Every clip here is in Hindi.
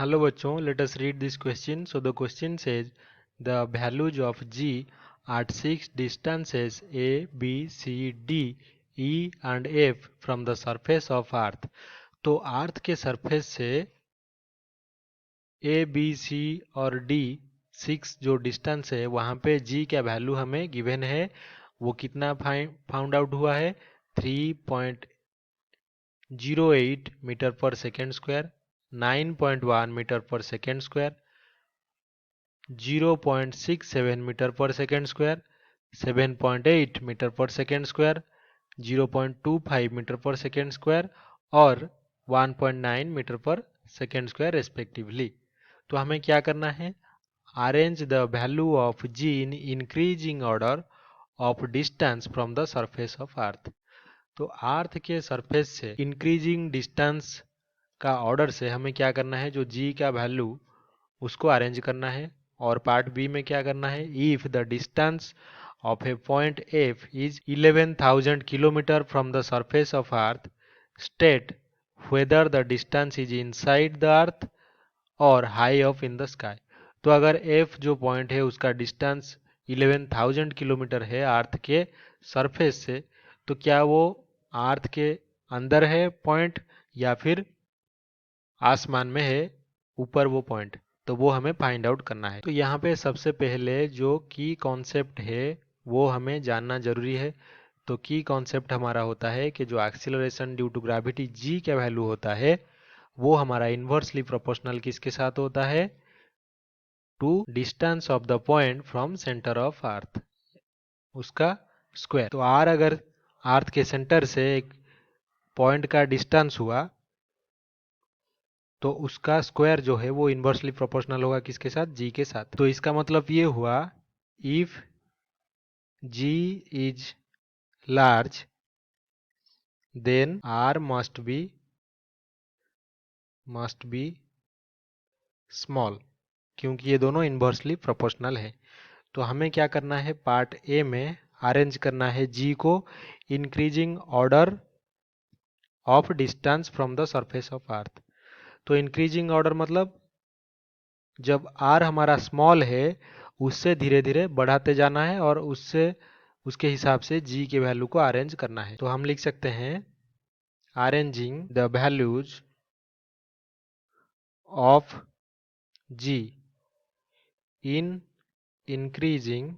Hello बच्चों, let us read this question. So the question says the values of G at six distances A, B, C, D, E and F from the surface of Earth. तो अर्थ के सरफेस से ए बी सी और डी सिक्स जो डिस्टेंस है वहाँ पे जी का वैल्यू हमें गिवन है। वो कितना फाउंड आउट हुआ है? 3.08 मीटर पर सेकेंड स्क्वायर, 9.1 मीटर पर सेकेंड स्क्वायर, 0.67 मीटर पर सेकेंड स्क्वायर, 7.8 मीटर पर सेकेंड स्क्वायर, 0.25 मीटर पर सेकेंड स्क्वायर और 1.9 मीटर पर सेकेंड स्क्वायर रेस्पेक्टिवली। तो हमें क्या करना है? Arrange the value of g in increasing order of distance from the surface of earth. तो अर्थ के सरफेस से इंक्रीजिंग डिस्टेंस का ऑर्डर से हमें क्या करना है? जो जी का वैल्यू उसको अरेंज करना है। और पार्ट बी में क्या करना है? If the distance of a point F is 11,000 kilometre from the surface of earth, state whether the distance is inside the earth और high of in the sky. तो अगर एफ जो पॉइंट है उसका डिस्टेंस 11,000 किलोमीटर है अर्थ के सरफेस से, तो क्या वो अर्थ के अंदर है पॉइंट या फिर आसमान में है ऊपर वो पॉइंट? तो वो हमें फाइंड आउट करना है। तो यहाँ पे सबसे पहले जो की कॉन्सेप्ट है वो हमें जानना जरूरी है। तो की कॉन्सेप्ट हमारा होता है कि जो acceleration due to gravity G का वैल्यू होता है वो हमारा इन्वर्सली प्रोपोर्शनल किसके साथ होता है? To distance of the point from centre of earth, उसका स्क्वायर। तो आर अगर अर्थ के सेंटर से एक पॉइंट का डिस्टेंस हुआ तो उसका स्क्वायर जो है वो इन्वर्सली प्रोपोर्शनल होगा किसके साथ? जी के साथ। तो इसका मतलब ये हुआ if g is large then r must be small, क्योंकि ये दोनों इन्वर्सली प्रोपोर्शनल है। तो हमें क्या करना है? पार्ट ए में अरेंज करना है जी को increasing order of distance from the surface of earth. तो इंक्रीजिंग ऑर्डर मतलब जब आर हमारा स्मॉल है उससे धीरे धीरे बढ़ाते जाना है और उससे उसके हिसाब से जी के वैल्यू को अरेंज करना है। तो हम लिख सकते हैं arranging the values of g in increasing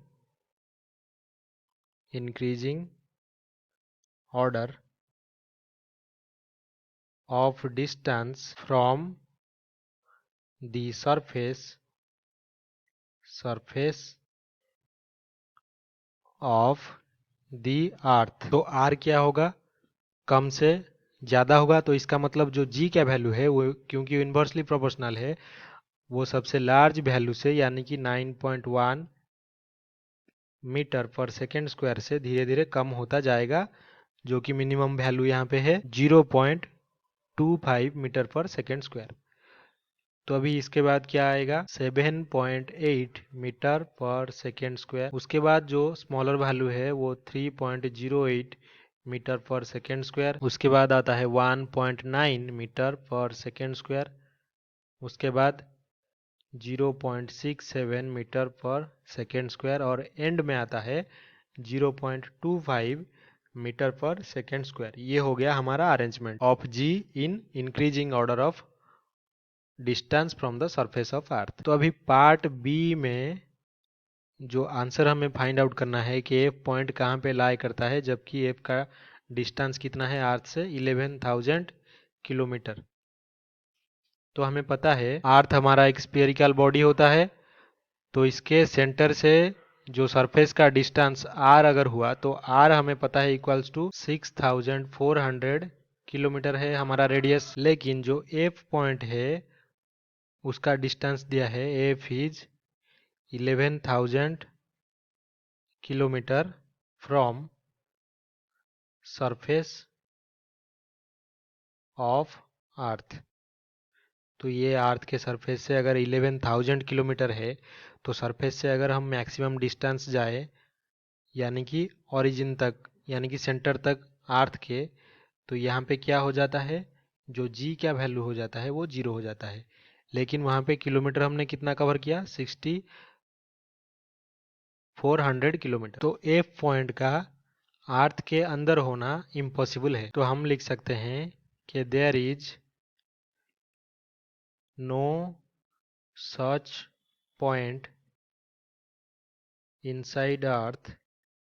order of distance from the surface of the earth. तो आर क्या होगा? कम से ज़्यादा होगा। तो इसका मतलब जो जी का वैल्यू है वो क्योंकि इन्वर्सली प्रोपोर्शनल है वो सबसे लार्ज वैल्यू से यानी कि 9.1 मीटर पर सेकेंड स्क्वायर से धीरे धीरे कम होता जाएगा, जो कि मिनिमम वैल्यू यहाँ पे है 0.25 मीटर पर सेकेंड स्क्वायर। तो अभी इसके बाद क्या आएगा? 7.8 मीटर पर सेकेंड स्क्वायर। उसके बाद जो स्मॉलर वैल्यू है वो 3.08 मीटर पर सेकेंड स्क्वायर। उसके बाद आता है 1.9 मीटर पर सेकेंड स्क्वायर। उसके बाद 0.67 मीटर पर सेकेंड स्क्वायर और एंड में आता है 0.25 मीटर पर सेकेंड स्क्वायर। ये हो गया हमारा arrangement of g in increasing order of distance from the surface of earth. तो अभी पार्ट बी में जो आंसर हमें फाइंड आउट करना है कि एफ पॉइंट कहाँ पे लाई करता है जबकि एफ का डिस्टेंस कितना है अर्थ से? 11,000 किलोमीटर। तो हमें पता है अर्थ हमारा एक स्फेरिकल बॉडी होता है, तो इसके सेंटर से जो सरफेस का डिस्टेंस आर अगर हुआ तो आर हमें पता है इक्वल्स टू 6,400 किलोमीटर है हमारा रेडियस। लेकिन जो एफ पॉइंट है उसका डिस्टेंस दिया है F is 11,000 kilometre from surface of earth. तो ये अर्थ के सरफेस से अगर 11,000 किलोमीटर है तो सरफेस से अगर हम मैक्सिमम डिस्टेंस जाए यानी कि ओरिजिन तक यानी कि सेंटर तक अर्थ के, तो यहाँ पे क्या हो जाता है? जो जी का वैल्यू हो जाता है वो जीरो हो जाता है। लेकिन वहाँ पे किलोमीटर हमने कितना कवर किया, 6400 किलोमीटर। तो एफ पॉइंट का अर्थ के अंदर होना इम्पॉसिबल है। तो हम लिख सकते हैं कि there is no such point inside earth,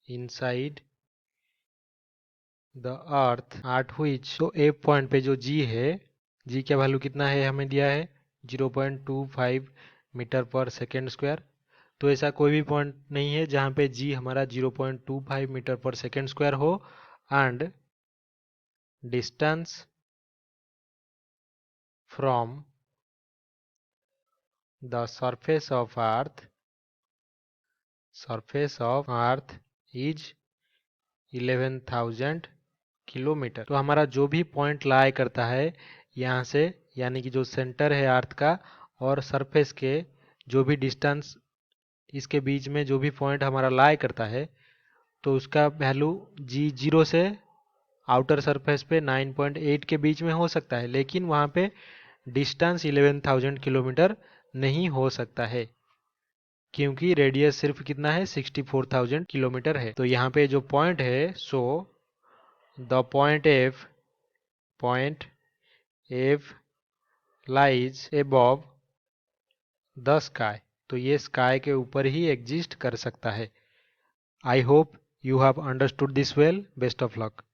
inside the earth at which, तो एफ पॉइंट पे जो जी है, जी का वैल्यू कितना है हमें दिया है 0.25 मीटर पर सेकेंड स्क्वायर। तो ऐसा कोई भी पॉइंट नहीं है जहाँ पे जी हमारा 0.25 मीटर पर सेकेंड स्क्वायर हो and distance from the surface of earth is 11,000 kilometre. तो हमारा जो भी पॉइंट लाई करता है यहाँ से, यानी कि जो सेंटर है अर्थ का और सरफेस के जो भी डिस्टेंस इसके बीच में जो भी पॉइंट हमारा लाई करता है, तो उसका वैल्यू जी जीरो से आउटर सरफेस पे 9.8 के बीच में हो सकता है, लेकिन वहाँ पे डिस्टेंस 11,000 किलोमीटर नहीं हो सकता है क्योंकि रेडियस सिर्फ कितना है 64,000 किलोमीटर है। तो यहाँ पे जो पॉइंट है, so the point F lies above the sky, तो ये स्काई के ऊपर ही एग्जिस्ट कर सकता है। I hope you have understood this well. Best of luck.